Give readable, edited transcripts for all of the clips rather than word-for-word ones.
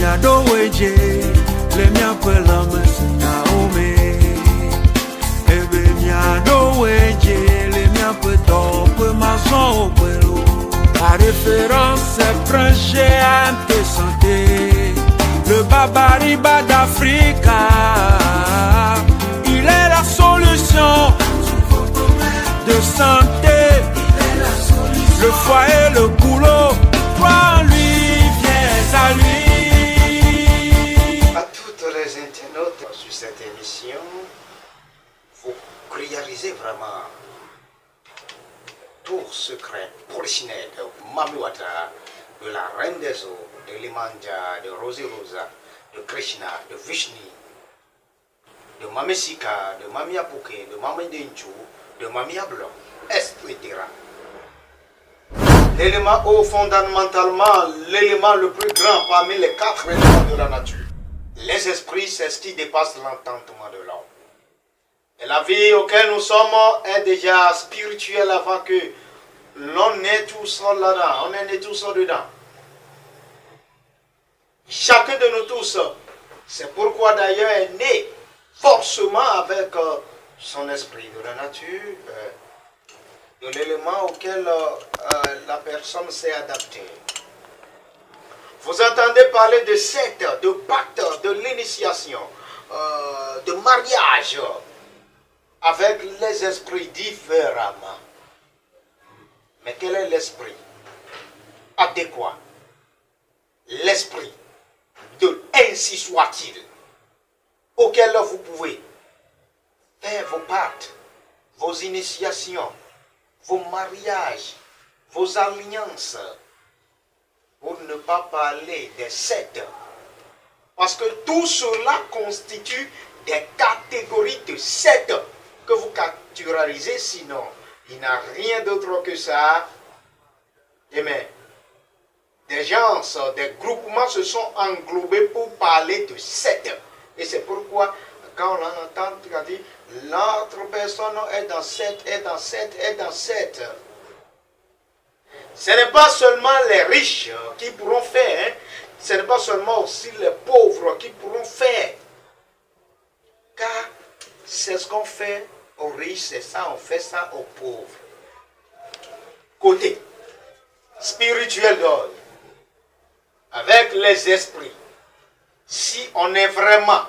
miado weje le miakwela Naomi ebe miado weje le miakweto pe mason okwelo. La référence c'est Prince GMT Santé, le Babariba d'Africa. Il est la solution de santé, le foyer, le boulot, toi lui, viens à lui. À toutes les internautes sur cette émission, vous réalisez vraiment tout secret polichinelle de Mami Wata, de la Reine des Eaux, de Limandja, de Rosi Rosa, de Krishna, de Vishnu, de Mami Sika, de Mami Apuke, de Mami Denchu, de Mami Ablon, etc. L'élément haut, fondamentalement, l'élément le plus grand parmi les 4 éléments de la nature. Les esprits, c'est ce qui dépasse l'entendement de l'homme. Et la vie auquel nous sommes est déjà spirituelle avant que l'on est tous là-dedans, on est né tous dedans. Chacun de nous tous, c'est pourquoi d'ailleurs est né forcément avec son esprit de la nature, de l'élément auquel la personne s'est adaptée. Vous entendez parler de secte, de pacte, de l'initiation, de mariage avec les esprits différemment. Mais quel est l'esprit adéquat? L'esprit de ainsi soit-il, auquel vous pouvez faire vos pactes, vos initiations, vos mariages, vos alliances, pour ne pas parler des sectes. Parce que tout cela constitue des catégories de sectes que vous catégorisez, sinon il n'y a rien d'autre que ça. Et mais des gens, des groupements se sont englobés pour parler de sectes. Et c'est pourquoi quand on entend dire l'autre personne est dans cette, est dans cette, est dans cette. Ce n'est pas seulement les riches qui pourront faire, ce n'est pas seulement aussi les pauvres qui pourront faire. Car c'est ce qu'on fait aux riches, c'est ça, on fait ça aux pauvres. Côté spirituel d'ordre, avec les esprits, si on est vraiment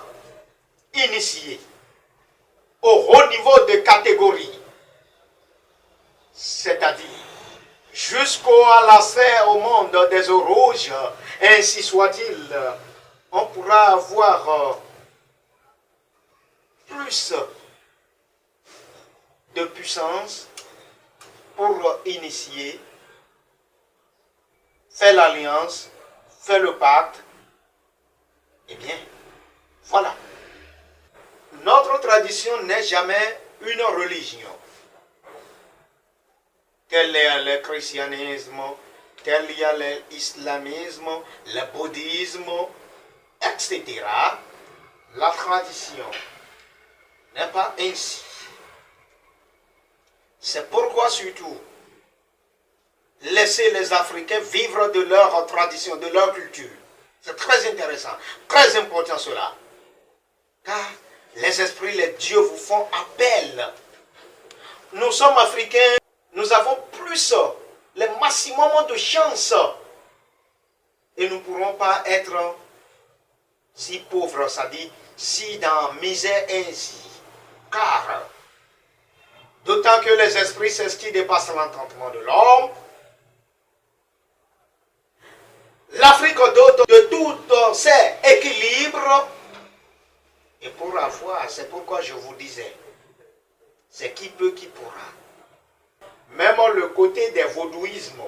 initié au haut niveau de catégorie, c'est-à-dire jusqu'au lacet au monde des eaux rouges, ainsi soit-il, on pourra avoir plus de puissance pour initier, faire l'alliance, faire le pacte. Eh bien, voilà. Notre tradition n'est jamais une religion. Tel est le christianisme, tel est l'islamisme, le bouddhisme, etc. La tradition n'est pas ainsi. C'est pourquoi surtout, laisser les Africains vivre de leur tradition, de leur culture. C'est très intéressant, très important cela. Car les esprits, les dieux vous font appel. Nous sommes Africains, nous avons plus, le maximum de chance. Et nous ne pourrons pas être si pauvres, c'est-à-dire si dans misère ainsi. Car, d'autant que les esprits, c'est ce qui dépasse l'entendement de l'homme. L'Afrique dote de tout ses équilibres. Et pour avoir, c'est pourquoi je vous disais, c'est qui peut, qui pourra. Même le côté des vaudouismes,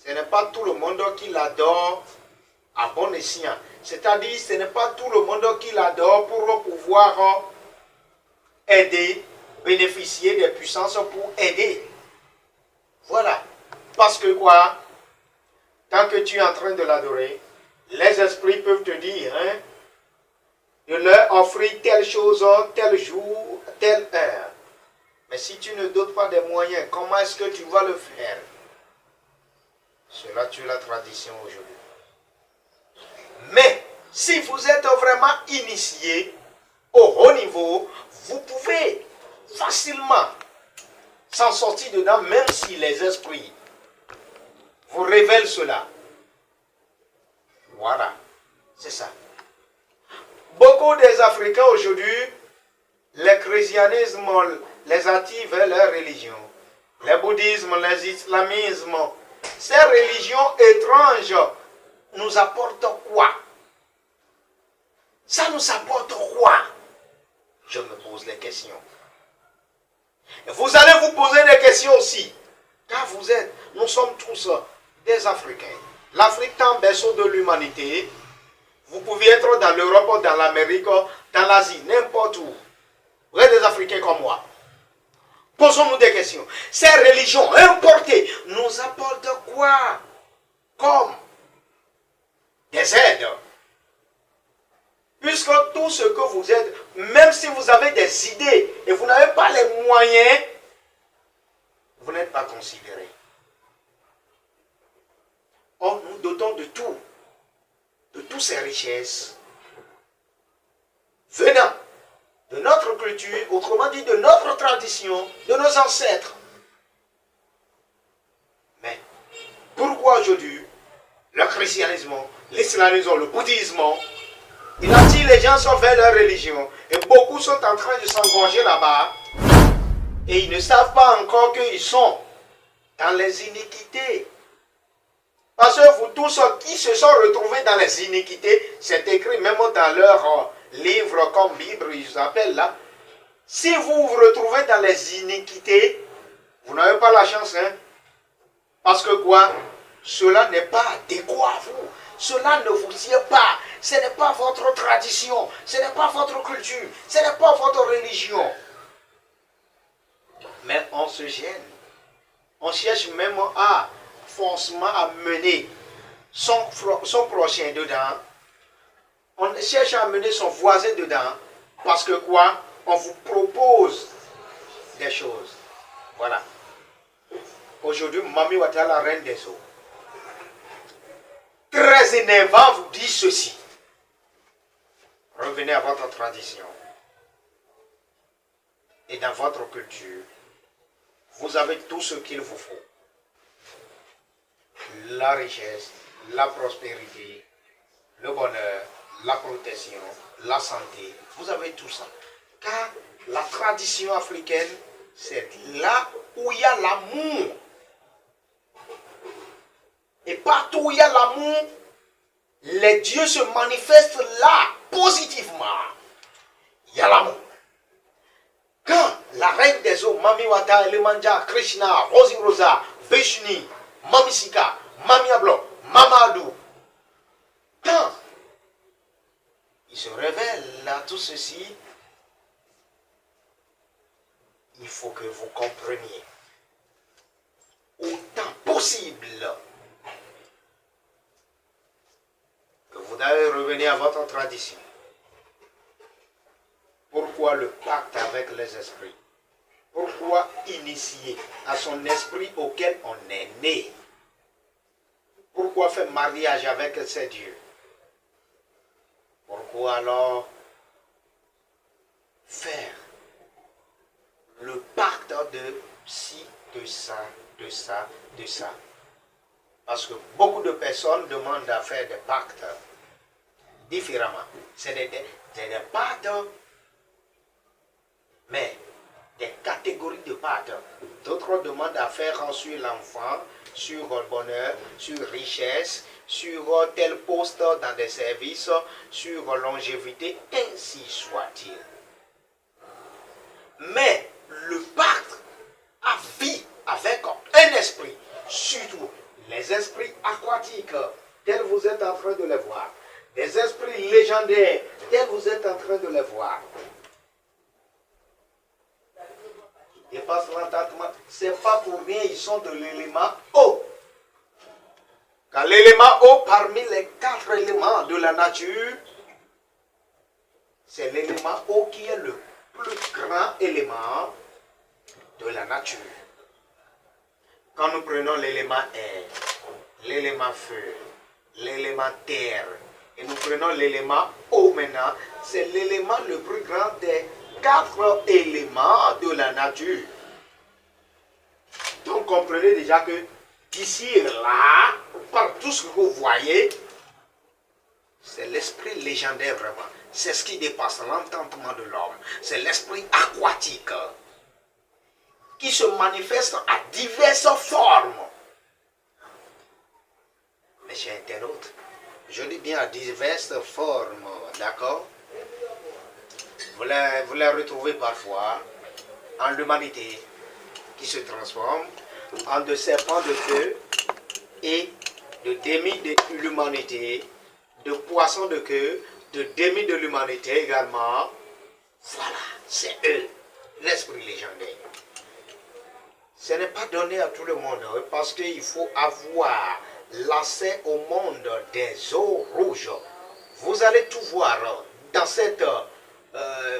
ce n'est pas tout le monde qui l'adore à bon escient. C'est-à-dire, ce n'est pas tout le monde qui l'adore pour pouvoir aider, bénéficier des puissances pour aider. Voilà. Parce que quoi? Tant que tu es en train de l'adorer, les esprits peuvent te dire, de leur offrir telle chose, tel jour, telle heure. Mais si tu ne dotes pas des moyens, comment est-ce que tu vas le faire? Cela tue la tradition aujourd'hui. Mais si vous êtes vraiment initié au haut niveau, vous pouvez facilement s'en sortir dedans, même si les esprits vous révèlent cela. Voilà, c'est ça. Beaucoup des Africains aujourd'hui, le christianisme les attire vers leur religion. Le bouddhisme, les islamismes, ces religions étranges nous apportent quoi? Ça nous apporte quoi? Je me pose les questions. Et vous allez vous poser des questions aussi. Car nous sommes tous des Africains. L'Afrique est un berceau de l'humanité. Vous pouvez être dans l'Europe, dans l'Amérique, dans l'Asie, n'importe où. Vous êtes des Africains comme moi. Posons-nous des questions. Ces religions importées nous apportent quoi? Comme des aides. Puisque tout ce que vous êtes, même si vous avez des idées et vous n'avez pas les moyens, vous n'êtes pas considéré. Or, nous dotons de toutes ces richesses, venant de notre culture, autrement dit de notre tradition, de nos ancêtres. Mais pourquoi aujourd'hui le christianisme, l'islamisme, le bouddhisme, il attire les gens vers leur religion et beaucoup sont en train de s'engorger là-bas et ils ne savent pas encore qu'ils sont dans les iniquités. Parce que vous tous qui se sont retrouvés dans les iniquités, c'est écrit même dans leur livre comme Bible, ils appellent là. Si vous vous retrouvez dans les iniquités, vous n'avez pas la chance, hein? Parce que quoi? Cela n'est pas adéquat à vous. Cela ne vous tient pas. Ce n'est pas votre tradition. Ce n'est pas votre culture. Ce n'est pas votre religion. Mais on se gêne. On cherche même forcément à mener son prochain dedans. On cherche à mener son voisin dedans. Parce que quoi? On vous propose des choses. Voilà. Aujourd'hui, Mami Wata, la reine des eaux, très énervant, vous dit ceci. Revenez à votre tradition. Et dans votre culture, vous avez tout ce qu'il vous faut. La richesse, la prospérité, le bonheur, la protection, la santé. Vous avez tout ça. Car la tradition africaine, c'est là où il y a l'amour. Et partout où il y a l'amour, les dieux se manifestent là, positivement. Il y a l'amour. Quand la reine des eaux, Mami Wata, Elemanja, Krishna, Rosi Rosa, Vishnu, Mami Sika, Mami Ablo, Mamadou, quand il se révèle là, tout ceci, il faut que vous compreniez autant possible que vous devez revenir à votre tradition. Pourquoi le pacte avec les esprits? Pourquoi initier à son esprit auquel on est né? Pourquoi faire mariage avec ces dieux? Pourquoi alors faire le pacte de ci, de ça, de ça, de ça? Parce que beaucoup de personnes demandent à faire des pactes différemment. C'est des pactes, mais des catégories de pactes. D'autres demandent à faire sur l'enfant, sur le bonheur, sur richesse, sur tel poste dans des services, sur longévité, ainsi soit-il. Mais le pacte à vie avec un esprit, surtout les esprits aquatiques, tels vous êtes en train de les voir, des esprits légendaires, tels vous êtes en train de les voir. Et pas l'entendement, c'est pas pour rien, ils sont de l'élément eau. Car l'élément eau, parmi les 4 éléments de la nature, c'est l'élément eau qui est le plus grand élément de la nature. Quand nous prenons l'élément air, l'élément feu, l'élément terre Et nous prenons l'élément O maintenant. C'est l'élément le plus grand des 4 éléments de la nature. Donc comprenez déjà que d'ici et là, par tout ce que vous voyez, c'est l'esprit légendaire vraiment. C'est ce qui dépasse l'entendement de l'homme. C'est l'esprit aquatique qui se manifeste à diverses formes. Mais chers internautes, je dis bien à diverses formes, d'accord? Vous les retrouvez parfois en l'humanité qui se transforme en de serpents de feu et de demi de l'humanité, de poissons de queue, de demi de l'humanité également. Voilà, c'est eux, l'esprit légendaire. Ce n'est pas donné à tout le monde parce qu'il faut avoir l'accès au monde des eaux rouges. Vous allez tout voir dans cette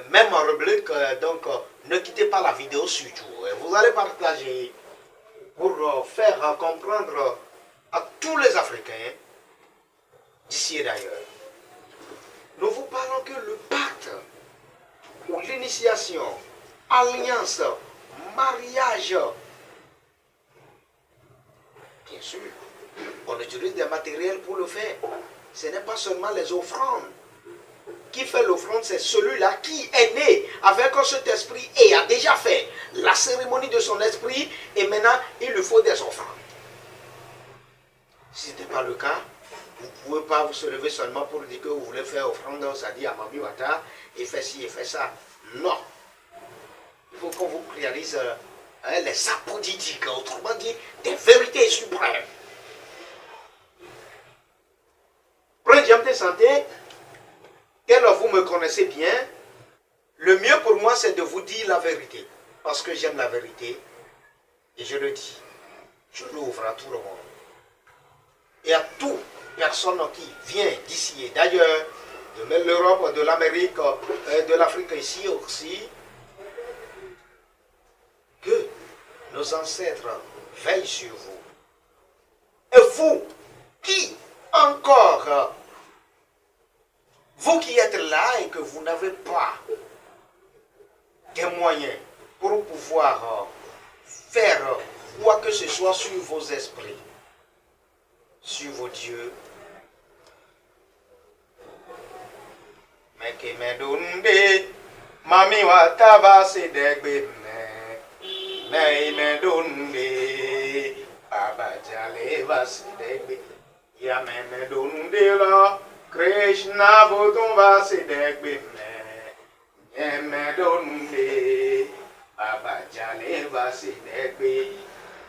même rubrique, donc ne quittez pas la vidéo surtout. Vous allez partager pour faire comprendre à tous les Africains d'ici et d'ailleurs. Nous vous parlons que le pacte ou l'initiation, alliance, mariage, bien sûr, on utilise des matériels pour le faire. Ce n'est pas seulement les offrandes. Qui fait l'offrande, c'est celui-là qui est né avec cet esprit et a déjà fait la cérémonie de son esprit et maintenant il lui faut des offrandes. Si ce n'était pas le cas, vous ne pouvez pas vous lever seulement pour dire que vous voulez faire offrande, ça dit à Mami Wata, et fait ci et fait ça. Non. Il faut qu'on vous réalise les apoditiques, autrement dit, des vérités suprêmes. Prenez de santé, tel vous me connaissez bien, le mieux pour moi c'est de vous dire la vérité. Parce que j'aime la vérité, et je le dis, je l'ouvre à tout le monde. Et à toute personne qui vient d'ici et d'ailleurs, de l'Europe, de l'Amérique, de l'Afrique ici aussi, que nos ancêtres veillent sur vous. Et vous, qui encore, vous qui êtes là et que vous n'avez pas des moyens pour pouvoir faire quoi que ce soit sur vos esprits, sur vos dieux, mais qui me donne Mami Wata se degbe mais me donne Baba Jale va se degbe ya me donne la Krishna Bodon va se degbe me donne Baba Jale va se degbe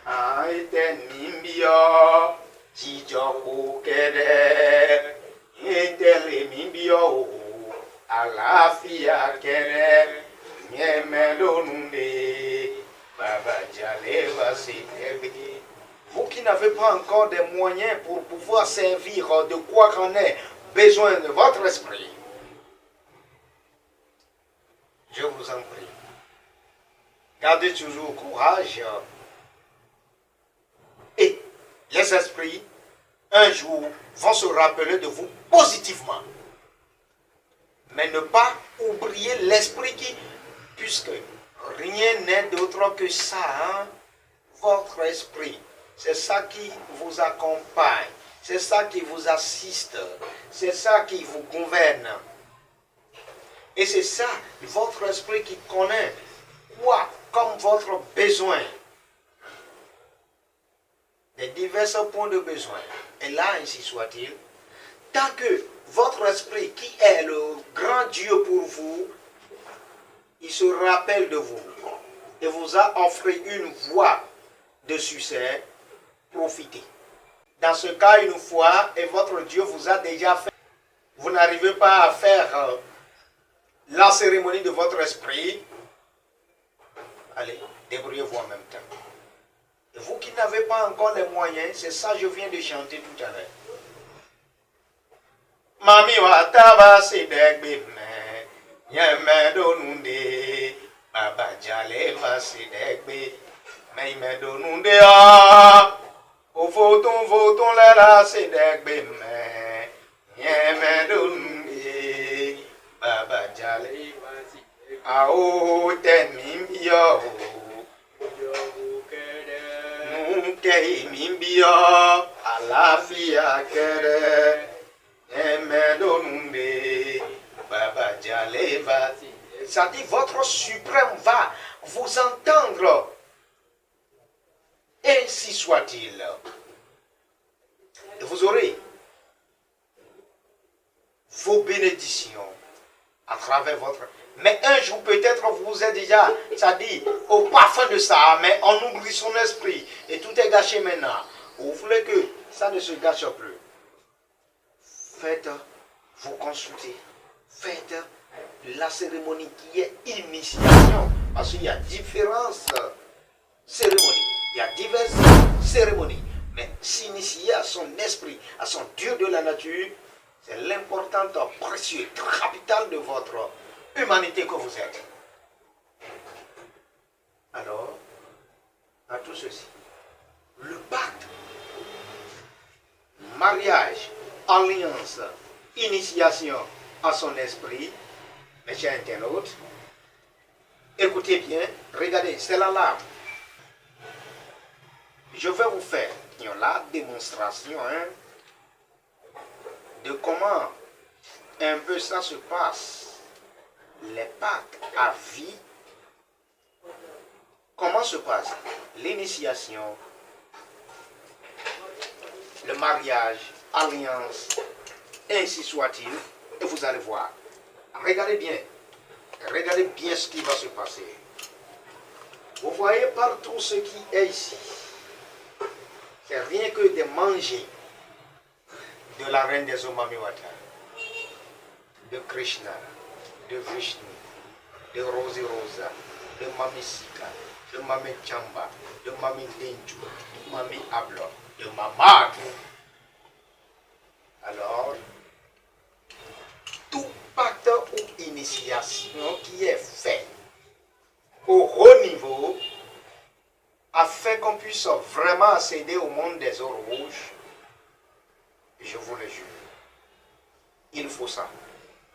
aite nimbio Jijo kere Intele mimbio Alafia kere Nyeme donunde Baba Jale va se degbe. Vous qui n'avez pas encore des moyens pour pouvoir servir de quoi qu'en ait besoin de votre esprit, je vous en prie, gardez toujours courage et les esprits, un jour, vont se rappeler de vous positivement. Mais ne pas oublier l'esprit qui, puisque rien n'est d'autre que ça, hein, votre esprit. C'est ça qui vous accompagne, c'est ça qui vous assiste, c'est ça qui vous gouverne. Et c'est ça, votre esprit qui connaît quoi comme votre besoin. Les divers points de besoin. Et là, ainsi soit-il, tant que votre esprit, qui est le grand Dieu pour vous, il se rappelle de vous et vous a offert une voie de succès, profitez. Dans ce cas, une fois, et votre Dieu vous a déjà fait, vous n'arrivez pas à faire la cérémonie de votre esprit, allez, débrouillez-vous en même temps. Et vous qui n'avez pas encore les moyens, c'est ça que je viens de chanter tout à l'heure. Mami Wata va se degbe me, Nyeme donunde, Baba Jale va se degbe, me donunde ah, O voton la se degbe me, Yemedunge Baba Jale Ao Temimbio Nuke Mimbio Alafia Kere Yemedunge Baba Jale va. Ça dit votre suprême va vous entendre. Ainsi soit-il. Et vous aurez vos bénédictions à travers votre... Mais un jour peut-être vous êtes déjà, ça dit, au parfum de ça, mais on oublie son esprit et tout est gâché maintenant. Vous voulez que ça ne se gâche plus. Faites, vous consultez, faites la cérémonie qui est initiation, parce qu'il y a différentes cérémonies, il y a diverses cérémonies, mais s'initier à son esprit, à son Dieu de la nature, c'est l'importante, précieux, capital de votre humanité que vous êtes. Alors, à tout ceci, le pacte, mariage, alliance, initiation à son esprit, mes chers internautes, écoutez bien, regardez, c'est l'alarme. Je vais vous faire la démonstration de comment un peu ça se passe. Les pactes à vie, comment se passe l'initiation, le mariage, alliance, ainsi soit-il, et vous allez voir. Regardez bien ce qui va se passer. Vous voyez partout ce qui est ici. C'est rien que de manger de la reine des Omamiwata, de Krishna, de Vishnu, de Rosi Rosa, de Mami Sika, de Mami Chamba, de Mami Denju, de Mami Ablo, de Mamad. Alors, tout pacte ou initiation qui est fait au haut niveau afin qu'on puisse vraiment accéder au monde des eaux rouges, je vous le jure, il faut ça.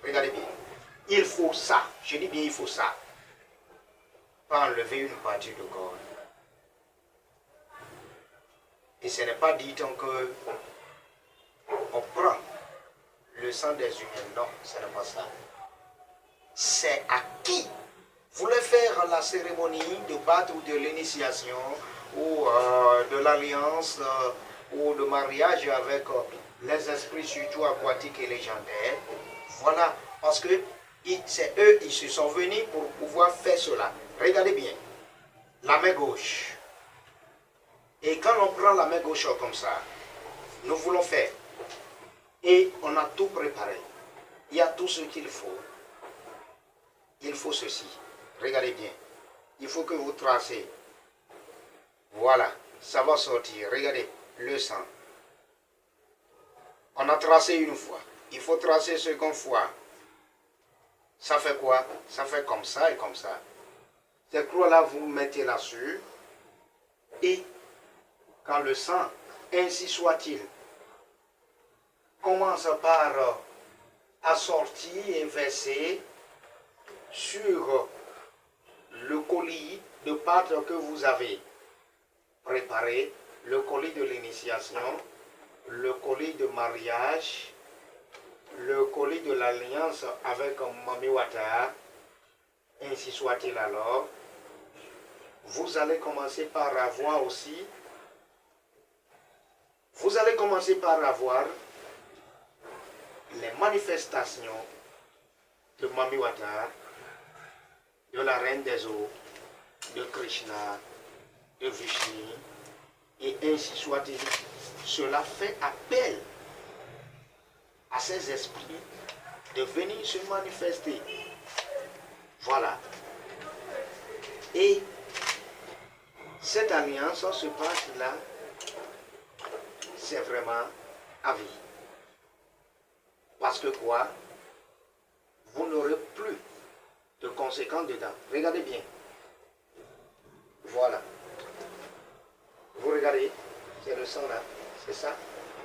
Regardez bien. Il faut ça. Je dis bien il faut ça. Pas enlever une partie de corps. Et ce n'est pas dit tant que on prend le sang des humains. Non, ce n'est pas ça. C'est à qui voulait faire la cérémonie de baptême ou de l'initiation ou de l'alliance ou de mariage avec les esprits surtout aquatiques et légendaires. Voilà, parce que c'est eux, ils se sont venus pour pouvoir faire cela. Regardez bien, la main gauche. Et quand on prend la main gauche comme ça, nous voulons faire. Et on a tout préparé. Il y a tout ce qu'il faut. Il faut ceci. Regardez bien. Il faut que vous tracez. Voilà, ça va sortir. Regardez, le sang. On a tracé une fois. Il faut tracer seconde fois. Ça fait quoi? Ça fait comme ça et comme ça. Cette croix-là, vous mettez là-dessus. Et quand le sang, ainsi soit-il, commence par assortir et verser sur le colis de pâte que vous avez préparé, le colis de l'initiation, le colis de mariage, le colis de l'alliance avec Mamiwata, ainsi soit-il alors, vous allez commencer par avoir aussi, vous allez commencer par avoir les manifestations de Mamiwata, de la reine des eaux, de Krishna, de Vishnu, et ainsi soit-il. Cela fait appel à ces esprits de venir se manifester. Voilà. Et cette alliance se passe là, c'est vraiment à vie. Parce que quoi? Vous n'aurez plus de conséquences dedans. Regardez bien. Voilà. Vous regardez, c'est le sang là. C'est ça.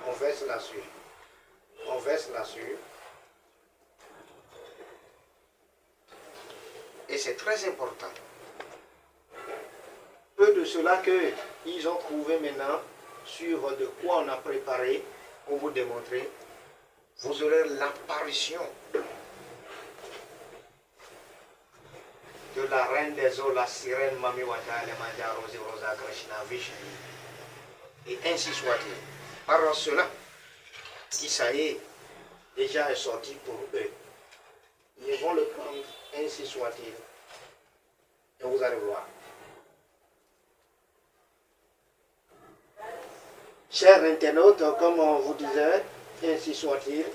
On verse là-dessus. On verse là-dessus. Et c'est très important. Peu de cela qu'ils ont trouvé maintenant sur de quoi on a préparé pour vous démontrer. Vous aurez l'apparition de la reine des eaux, la sirène Mami Wata, le Manja Rosi Rosa Krishna Vishnu. Et ainsi soit-il. Par cela, Isaïe déjà est sorti pour eux. Ils vont le prendre, ainsi soit-il. Et vous allez voir. Chers internautes, comme on vous disait, ainsi soit-il.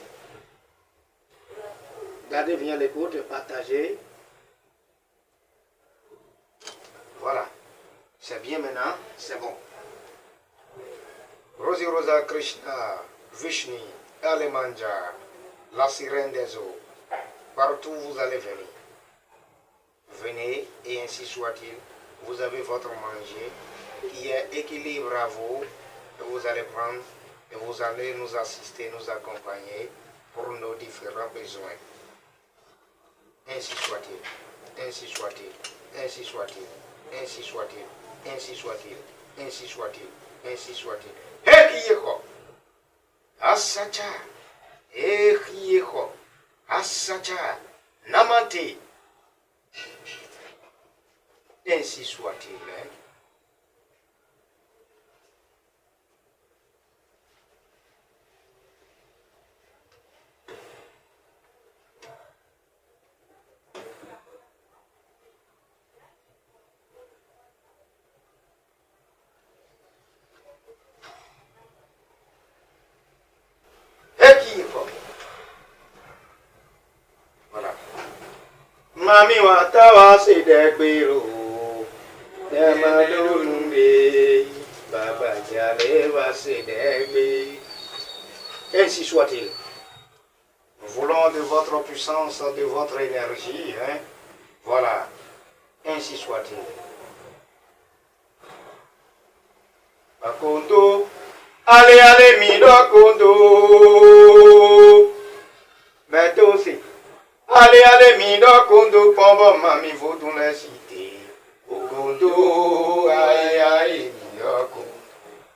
Gardez bien l'écoute, partagez. Voilà. C'est bien maintenant, c'est bon. Rosi Rosa Krishna, Vishnu, Alemanja, la sirène des eaux. Partout vous allez venir. Venez et ainsi soit-il. Vous avez votre manger qui est équilibre à vous. Et vous allez prendre et vous allez nous assister, nous accompagner pour nos différents besoins. Ainsi soit-il. Ainsi soit-il. Ainsi soit-il. Ainsi soit-il. Ainsi soit-il. Ainsi soit-il. Ainsi soit-il. Hekiyeko. Asacha. Hekiyeko. Asacha. Namante. Ainsi soit-il. Voilà. Mami watawa sidekbiru. Ainsi soit-il. Nous voulons de votre puissance, de votre énergie. Hein? Voilà. Ainsi soit-il. Akondo. Allez, allez, mido kondo. Mais aussi. Allez, allez, mido kondo. Pombo mami vaudou la cité. Kondo, aïe, aïe, mido kondo.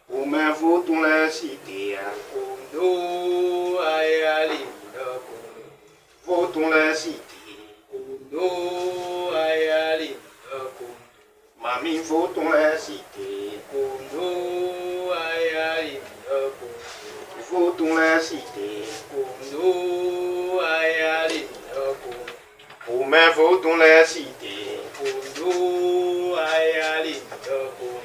Ou mais vaudou la cité. Kondo, aïe, aïe, mido kondo. Vaudou la cité. Kondo, aïe, aïe, mido kondo. Mami vaudou la cité. Kondo, aïe, aïe, mido kondo. Vaudou la cité. Kondo, aïe, aïe, mido kondo. Ou mais vaudou la cité. Kondo, aïe, aïe, mido kondo.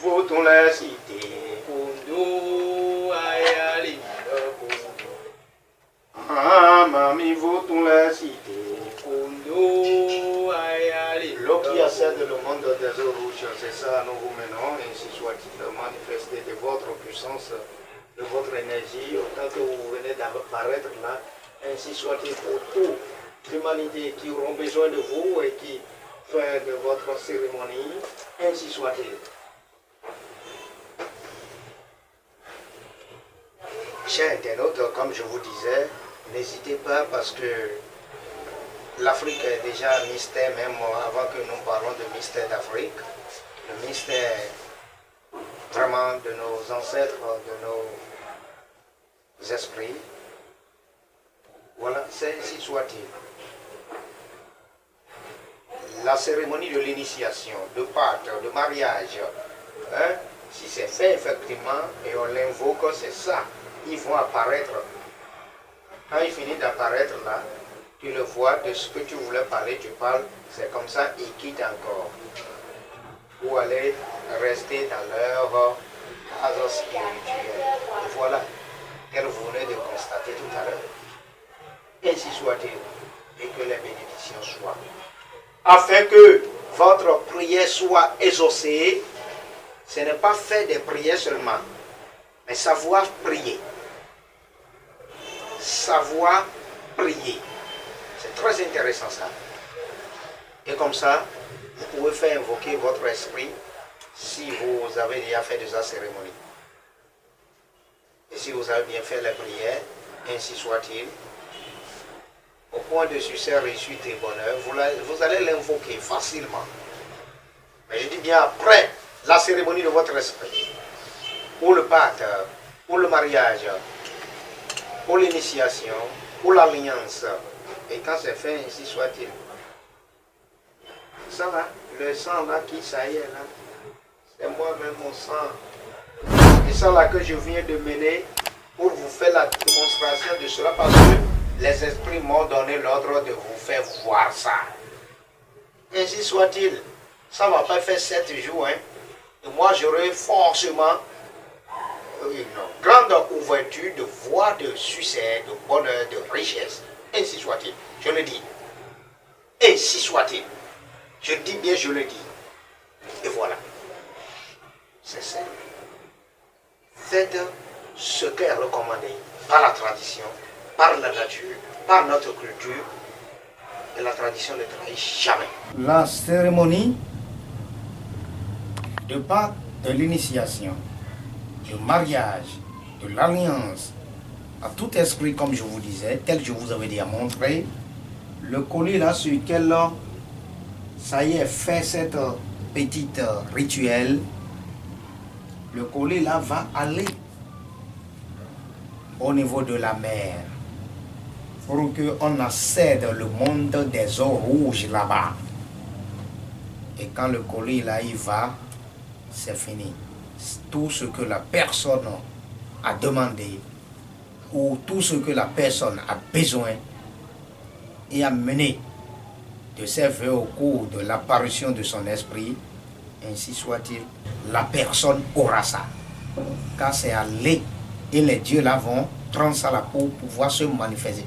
Vaudou la cité. Kondo, aïe, aïe, mido kondo. Ah, mami, vaudou la cité. Kondo, aïe, aïe. L'eau qui accède le monde des eaux rouges, c'est ça, nous vous menons, ainsi soit-il, manifester de votre puissance, de votre énergie, autant que vous venez d'apparaître là, ainsi soit-il pour toute l'humanité qui auront besoin de vous et qui fait de votre cérémonie, ainsi soit-il. Chers internautes, comme je vous disais, n'hésitez pas parce que l'Afrique est déjà un mystère, même avant que nous parlons de mystère d'Afrique. Le mystère vraiment de nos ancêtres, de nos esprits. Voilà, c'est ainsi soit-il. La cérémonie de l'initiation, de Pâques, de mariage, hein, si c'est fait effectivement et on l'invoque, c'est ça. Ils vont apparaître. Quand il finit d'apparaître là, tu le vois de ce que tu voulais parler, tu parles, c'est comme ça, ils quittent encore. Ou aller rester dans leur base spirituelle. Et voilà, qu'elle venait de constater tout à l'heure. Ainsi soit-il, et que les bénédictions soient. Afin que votre prière soit exaucée, ce n'est pas faire des prières seulement, mais savoir prier. Savoir prier. C'est très intéressant ça. Et comme ça, vous pouvez faire invoquer votre esprit si vous avez déjà fait de la cérémonie. Et si vous avez bien fait la prière, ainsi soit-il, au point de succès, réussite et bonheur, vous allez l'invoquer facilement. Mais je dis bien après la cérémonie de votre esprit, ou le pacte, ou le mariage, ou l'initiation, ou l'alliance. Et quand c'est fait, ainsi soit-il. Ça là, le sang là qui ça y est là, c'est moi-même mon sang. Et ça là que je viens de mener pour vous faire la démonstration de cela parce que les esprits m'ont donné l'ordre de vous faire voir ça. Ainsi soit-il. Ça ne va pas faire 7 jours. Hein. Et moi, j'aurai forcément une grande ouverture de voie de succès, de bonheur, de richesse. Ainsi soit-il. Je le dis. Ainsi soit-il. Je dis bien, je le dis. Et voilà. C'est simple. Faites ce qu'est recommandé par la tradition, par la nature, par notre culture. Et la tradition ne trahit jamais. La cérémonie de pacte, de l'initiation, du mariage, de l'alliance, à tout esprit, comme je vous disais, tel que je vous avais déjà montré, le collier là sur lequel ça y est fait cette petite rituel, le collier là va aller au niveau de la mer pour qu'on accède le monde des eaux rouges là-bas. Et quand le collier là il va, c'est fini. Tout ce que la personne a demandé ou tout ce que la personne a besoin et a mené de ses vœux au cours de l'apparition de son esprit, ainsi soit-il, la personne aura ça. Car c'est allé et les dieux là vont prendre ça là pour pouvoir se manifester.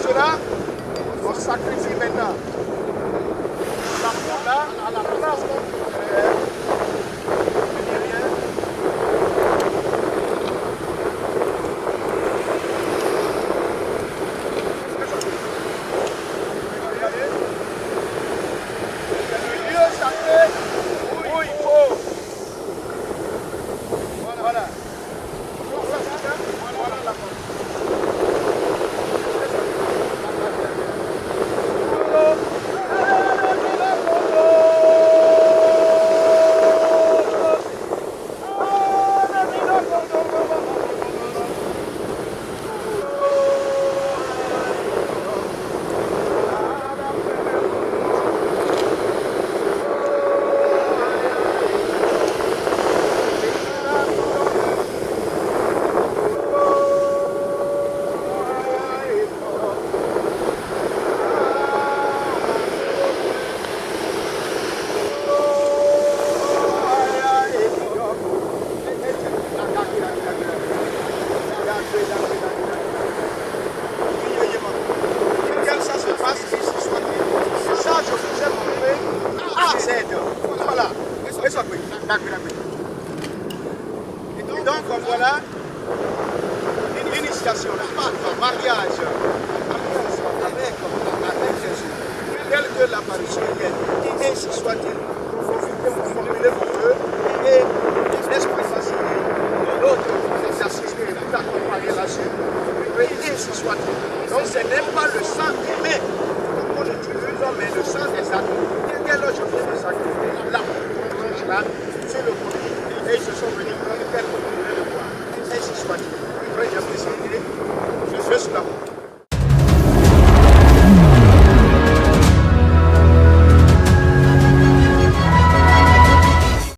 cela, on sacrifie maintenant l'enfant là à la place voilà. Et donc voilà l'initiation, le mariage avec Jésus. Tel que l'apparition est, et ainsi soit-il. Vous formulez vos vœux et l'esprit fasciné, l'autre vous assistez, vous accompagnez là-dessus. Et ainsi soit-il. Donc ce n'est pas le sang humain, comme on le dit, mais le sang des animaux. Quel autre je viens de sacrifier là, c'est le produit, et ils se sont venus prendre quelques minutes de bois. Ainsi soit-il.